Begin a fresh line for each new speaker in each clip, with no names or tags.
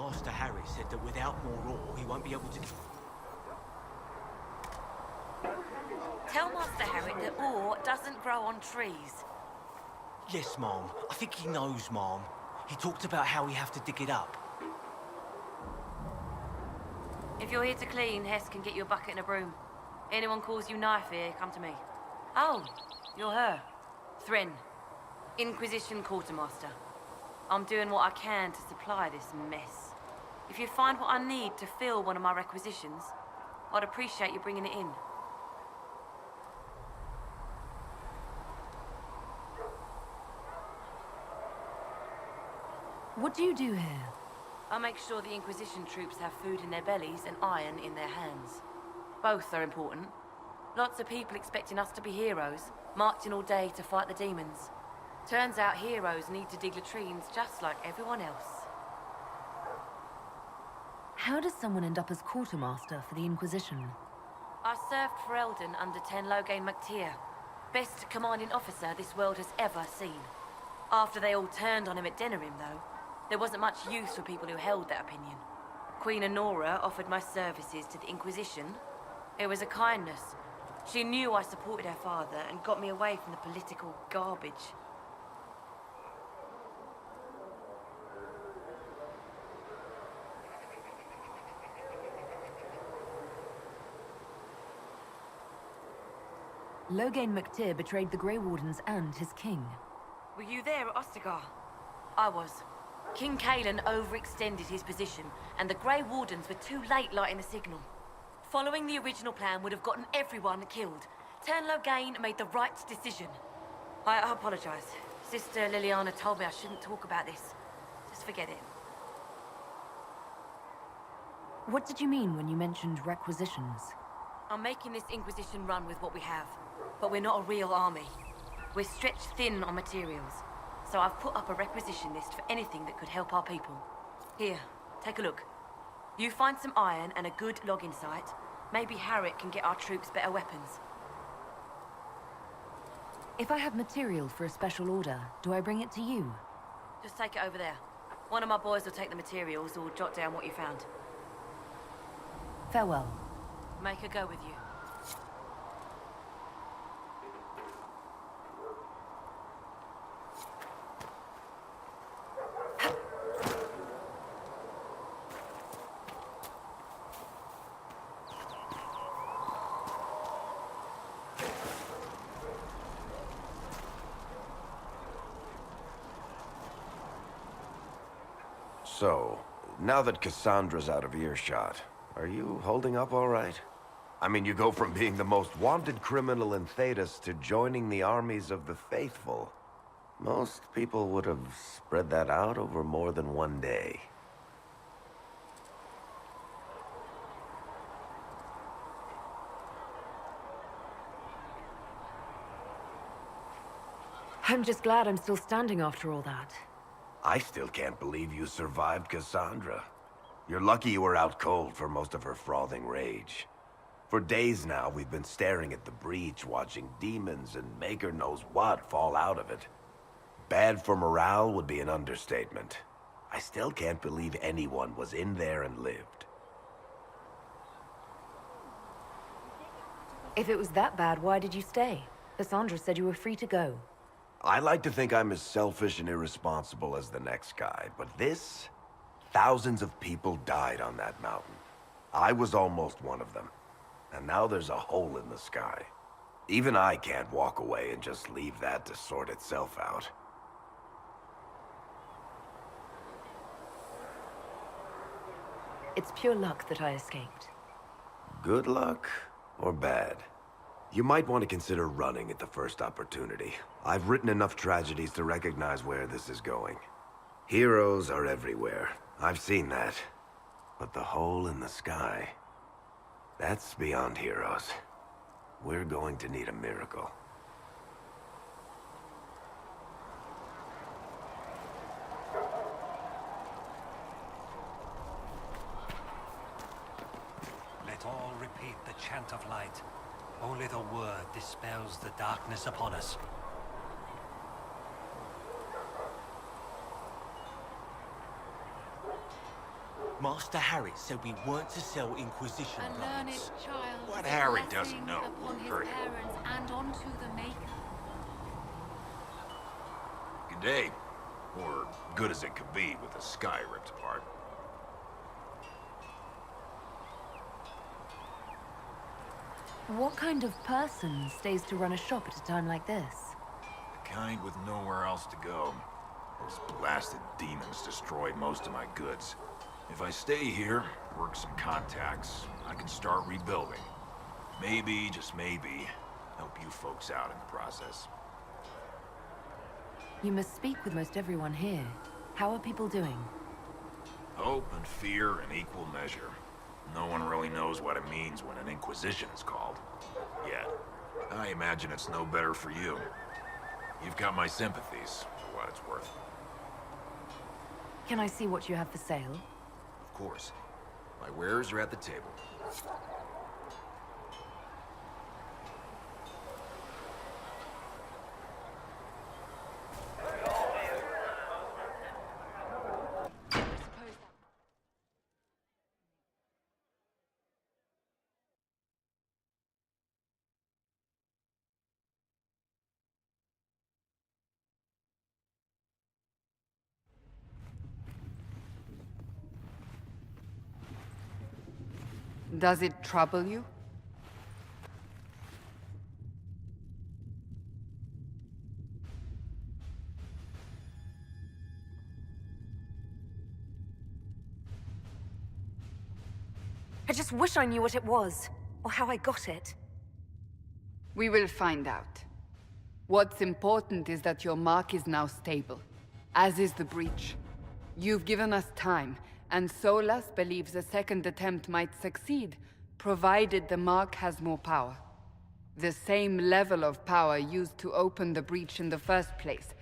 Master Harry said that without more ore, he won't be able to...
Tell Master Harry that ore doesn't grow on trees.
Yes, Mom. I think he knows, Mom. He talked about how we have to dig it up.
If you're here to clean, Hess can get you a bucket and a broom. Anyone calls you knife here, come to me. Oh, you're her. Thren. Inquisition Quartermaster. I'm doing what I can to supply this mess. If you find what I need to fill one of my requisitions, I'd appreciate you bringing it in.
What do you do here?
I make sure the Inquisition troops have food in their bellies and iron in their hands. Both are important. Lots of people expecting us to be heroes, marching all day to fight the demons. Turns out heroes need to dig latrines just like everyone else.
How does someone end up as quartermaster for the Inquisition?
I served for Eldon under 10 Logain MacTier. Best commanding officer this world has ever seen. After they all turned on him at Denerim, though, there wasn't much use for people who held that opinion. Queen Honora offered my services to the Inquisition. It was a kindness. She knew I supported her father and got me away from the political garbage.
Logain MacTier betrayed the Grey Wardens and his king.
Were you there at Ostagar? I was. King Cailan overextended his position, and the Grey Wardens were too late lighting the signal. Following the original plan would have gotten everyone killed. Turn Logain made the right decision. I apologize. Sister Liliana told me I shouldn't talk about this. Just forget it.
What did you mean when you mentioned requisitions?
I'm making this Inquisition run with what we have, but we're not a real army. We're stretched thin on materials, so I've put up a requisition list for anything that could help our people. Here, take a look. You find some iron and a good logging site, maybe Harriet can get our troops better weapons.
If I have material for a special order, do I bring it to you?
Just take it over there. One of my boys will take the materials or jot down what you found.
Farewell.
Make her go with you.
So, now that Cassandra's out of earshot, are you holding up all right? I mean, you go from being the most wanted criminal in Thedas to joining the armies of the faithful. Most people would have spread that out over more than one day.
I'm just glad I'm still standing after all that.
I still can't believe you survived Cassandra. You're lucky you were out cold for most of her frothing rage. For days now, we've been staring at the breach, watching demons and maker knows what fall out of it. Bad for morale would be an understatement. I still can't believe anyone was in there and lived.
If it was that bad, why did you stay? Cassandra said you were free to go.
I like to think I'm as selfish and irresponsible as the next guy, but this? Thousands of people died on that mountain. I was almost one of them. And now there's a hole in the sky. Even I can't walk away and just leave that to sort itself out.
It's pure luck that I escaped.
Good luck or bad? You might want to consider running at the first opportunity. I've written enough tragedies to recognize where this is going. Heroes are everywhere. I've seen that. But the hole in the sky... that's beyond heroes. We're going to need a miracle.
Let all repeat the chant of light. Only the word dispels the darkness upon us.
Master Harry said we weren't to sell Inquisition
A learned
plans.
child.
What
is a
Harry
blessing
doesn't know
upon
won't
his
hurt him.
parents and onto the Maker.
Good day. Or good as it could be with the sky ripped apart.
What kind of person stays to run a shop at a time like this?
The kind with nowhere else to go. Those blasted demons destroyed most of my goods. If I stay here, work some contacts, I can start rebuilding. Maybe, just maybe, help you folks out in the process.
You must speak with most everyone here. How are people doing?
Hope and fear in equal measure. No one really knows what it means when an Inquisition is called. Yet. I imagine it's no better for you. You've got my sympathies, for what it's worth.
Can I see what you have for sale?
Of course. My wares are at the table.
Does it trouble you?
I just wish I knew what it was, or how I got it.
We will find out. What's important is that your mark is now stable, as is the breach. You've given us time, and Solas believes a second attempt might succeed, provided the mark has more power. The same level of power used to open the breach in the first place.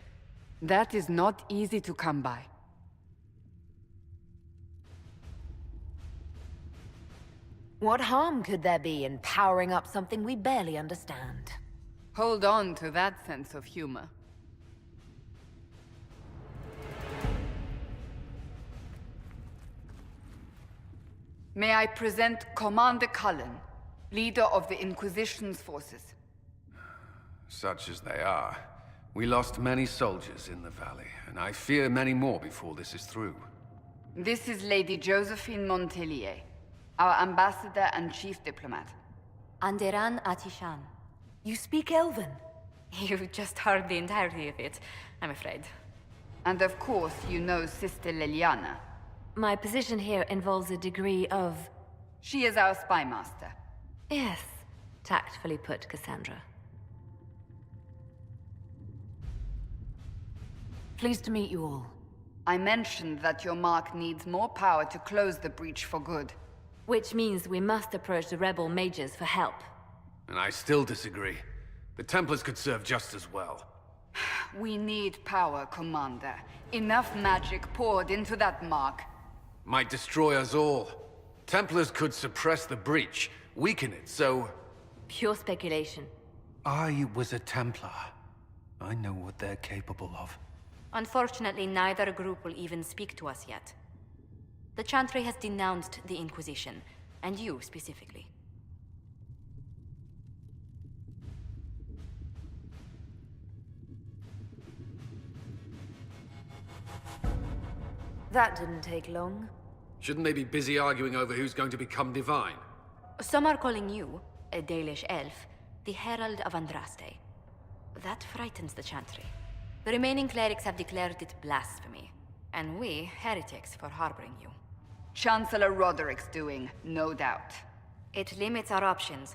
That is not easy to come by.
What harm could there be in powering up something we barely understand?
Hold on to that sense of humor. May I present Commander Cullen, leader of the Inquisition's forces.
Such as they are. We lost many soldiers in the valley, and I fear many more before this is through.
This is Lady Josephine Montelier, our ambassador and chief diplomat.
Anderan Atishan.
You speak Elven?
You've just heard the entirety of it, I'm afraid.
And of course, you know Sister Liliana.
My position here involves a degree of...
She is our spy master.
Yes, tactfully put, Cassandra. Pleased to meet you all.
I mentioned that your mark needs more power to close the breach for good.
Which means we must approach the rebel mages for help.
And I still disagree. The Templars could serve just as well.
We need power, Commander. Enough magic poured into that mark.
Might destroy us all. Templars could suppress the breach, weaken it, so...
Pure speculation.
I was a Templar. I know what they're capable of.
Unfortunately, neither group will even speak to us yet. The Chantry has denounced the Inquisition, and you specifically.
That didn't take long.
Shouldn't they be busy arguing over who's going to become divine?
Some are calling you, a Dalish elf, the Herald of Andraste. That frightens the Chantry. The remaining clerics have declared it blasphemy, and we, heretics, for harboring you.
Chancellor Roderick's doing, no doubt.
It limits our options.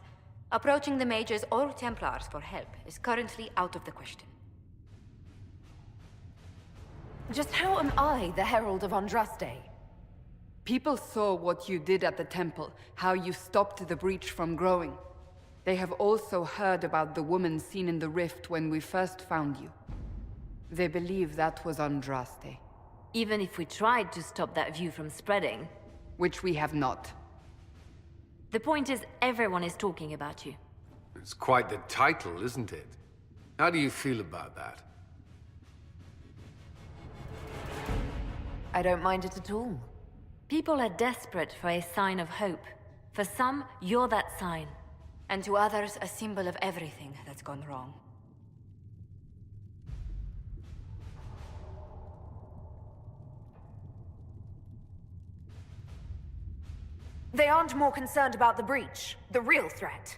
Approaching the mages or Templars for help is currently out of the question.
Just how am I the Herald of Andraste?
People saw what you did at the temple, how you stopped the breach from growing. They have also heard about the woman seen in the rift when we first found you. They believe that was Andraste.
Even if we tried to stop that view from spreading.
Which we have not.
The point is, everyone is talking about you.
It's quite the title, isn't it? How do you feel about that?
I don't mind it at all.
People are desperate for a sign of hope. For some, you're that sign.
And to others, a symbol of everything that's gone wrong.
They aren't more concerned about the breach, the real threat.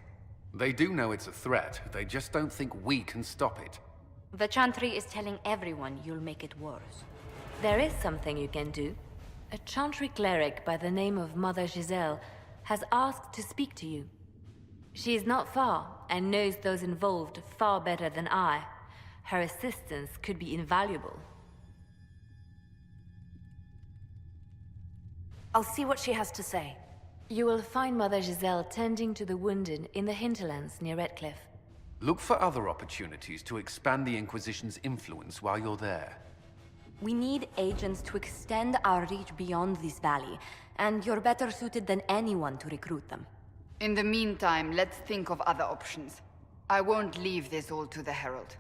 They do know it's a threat. They just don't think we can stop it.
The Chantry is telling everyone you'll make it worse.
There is something you can do. A Chantry cleric by the name of Mother Giselle has asked to speak to you. She is not far, and knows those involved far better than I. Her assistance could be invaluable.
I'll see what she has to say.
You will find Mother Giselle tending to the wounded in the hinterlands near Redcliffe.
Look for other opportunities to expand the Inquisition's influence while you're there.
We need agents to extend our reach beyond this valley, and you're better suited than anyone to recruit them.
In the meantime, let's think of other options. I won't leave this all to the Herald.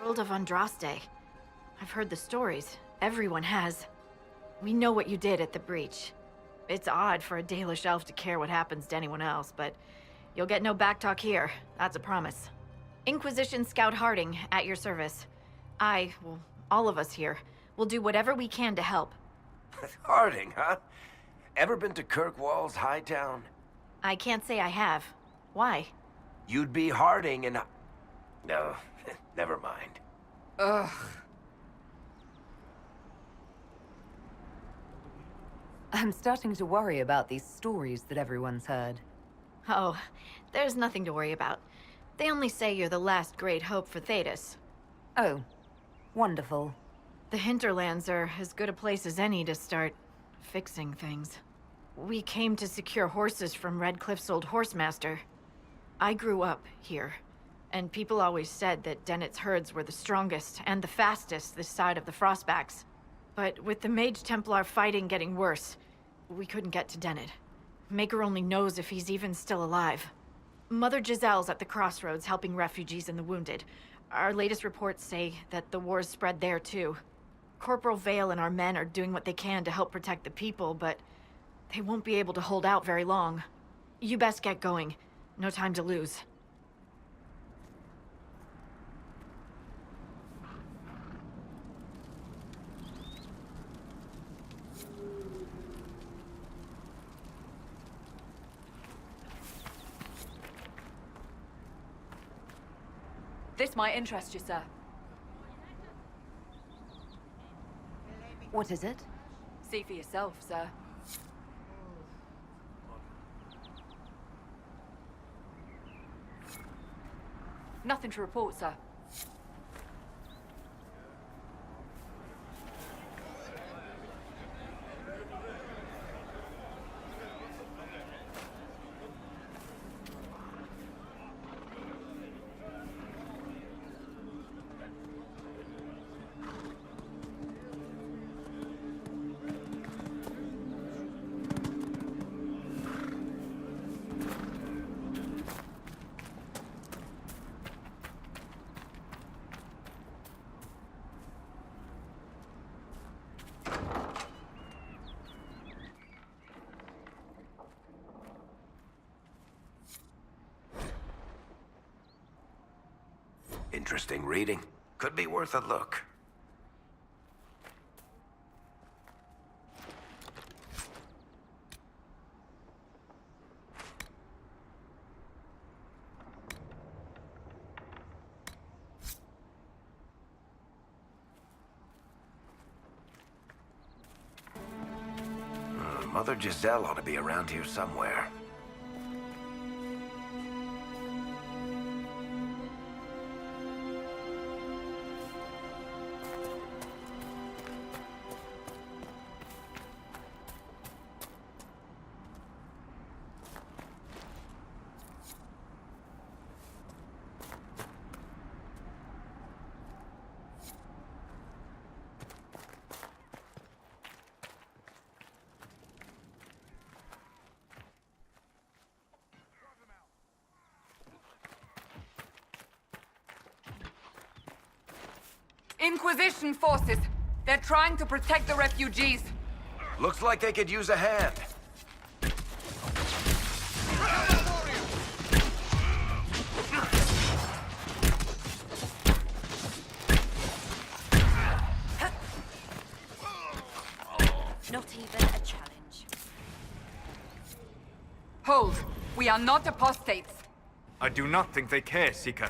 Herald of Andraste. I've heard the stories. Everyone has. We know what you did at the breach. It's odd for a Dalish elf to care what happens to anyone else, but you'll get no backtalk here. That's a promise. Inquisition Scout Harding, at your service. Well, all of us here, will do whatever we can to help.
Harding, huh? Ever been to Kirkwall's Hightown?
I can't say I have. Why?
You'd be Harding and... No, never mind.
Ugh.
I'm starting to worry about these stories that everyone's heard.
Oh, there's nothing to worry about. They only say you're the last great hope for Thedas.
Oh, wonderful.
The hinterlands are as good a place as any to start fixing things. We came to secure horses from Redcliffe's old horsemaster. I grew up here, and people always said that Dennett's herds were the strongest and the fastest this side of the Frostbacks. But with the Mage Templar fighting getting worse, we couldn't get to Dennett. Maker only knows if he's even still alive. Mother Giselle's at the crossroads helping refugees and the wounded. Our latest reports say that the war's spread there too. Corporal Vale and our men are doing what they can to help protect the people, but they won't be able to hold out very long. You best get going. No time to lose.
This might interest you, sir.
What is it?
See for yourself, sir. Nothing to report, sir.
Interesting reading. Could be worth a look. Mother Giselle ought to be around here somewhere.
Inquisition forces! They're trying to protect the refugees!
Looks like they could use a hand.
Not even a challenge.
Hold! We are not apostates!
I do not think they care, Seeker.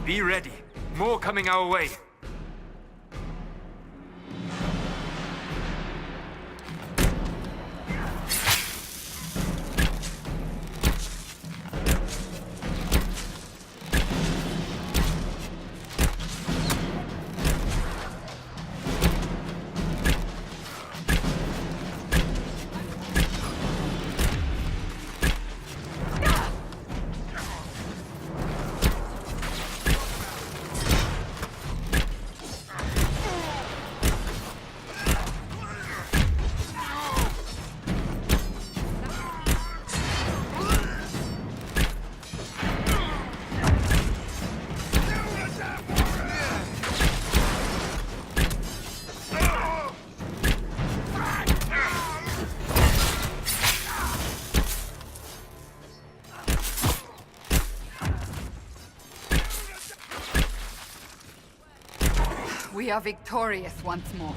Be ready. More coming our way.
We are victorious once more.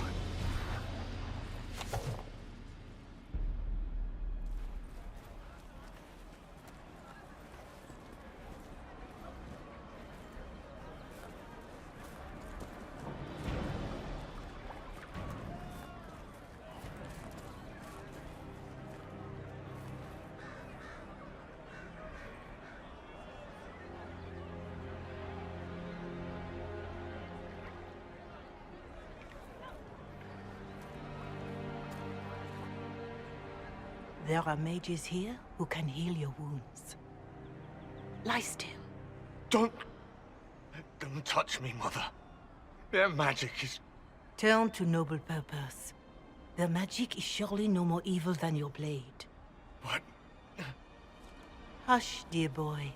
There are mages here who can heal your wounds. Lie still.
Don't touch me, Mother. Their magic is...
Turn to noble purpose. Their magic is surely no more evil than your blade.
But...
Hush, dear boy.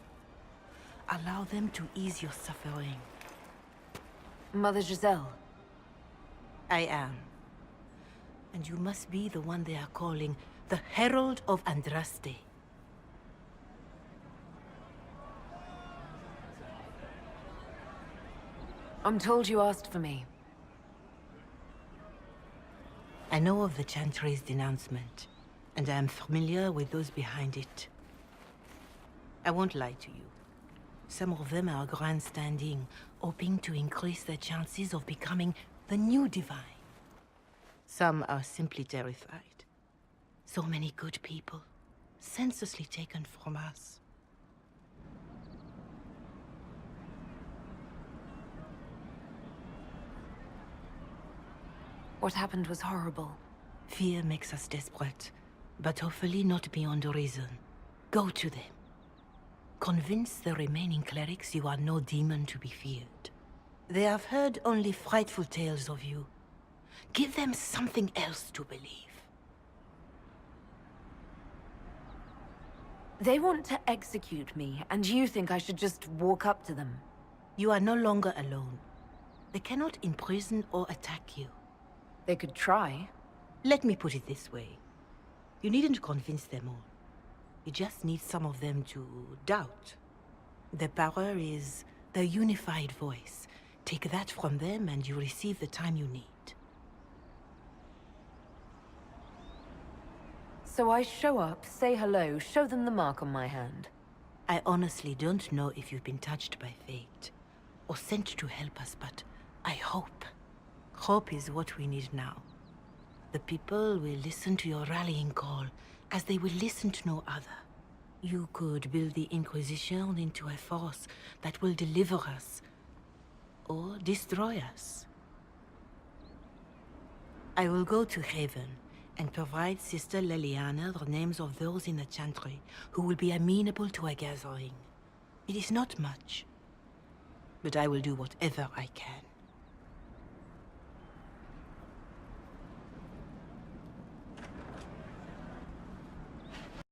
Allow them to ease your suffering.
Mother Giselle.
I am. And you must be the one they are calling the Herald of Andraste.
I'm told you asked for me.
I know of the Chantry's denouncement, and I am familiar with those behind it. I won't lie to you. Some of them are grandstanding, hoping to increase their chances of becoming the new divine. Some are simply terrified. So many good people, senselessly taken from us.
What happened was horrible.
Fear makes us desperate, but hopefully not beyond reason. Go to them. Convince the remaining clerics you are no demon to be feared. They have heard only frightful tales of you. Give them something else to believe.
They want to execute me, and you think I should just walk up to them?
You are no longer alone. They cannot imprison or attack you.
They could try.
Let me put it this way. You needn't convince them all. You just need some of them to doubt. The power is the unified voice. Take that from them and you receive the time you need.
So I show up, say hello, show them the mark on my hand.
I honestly don't know if you've been touched by fate, or sent to help us, but I hope. Hope is what we need now. The people will listen to your rallying call, as they will listen to no other. You could build the Inquisition into a force that will deliver us, or destroy us. I will go to Haven, and provide Sister Leliana the names of those in the Chantry who will be amenable to a gathering. It is not much, but I will do whatever I can.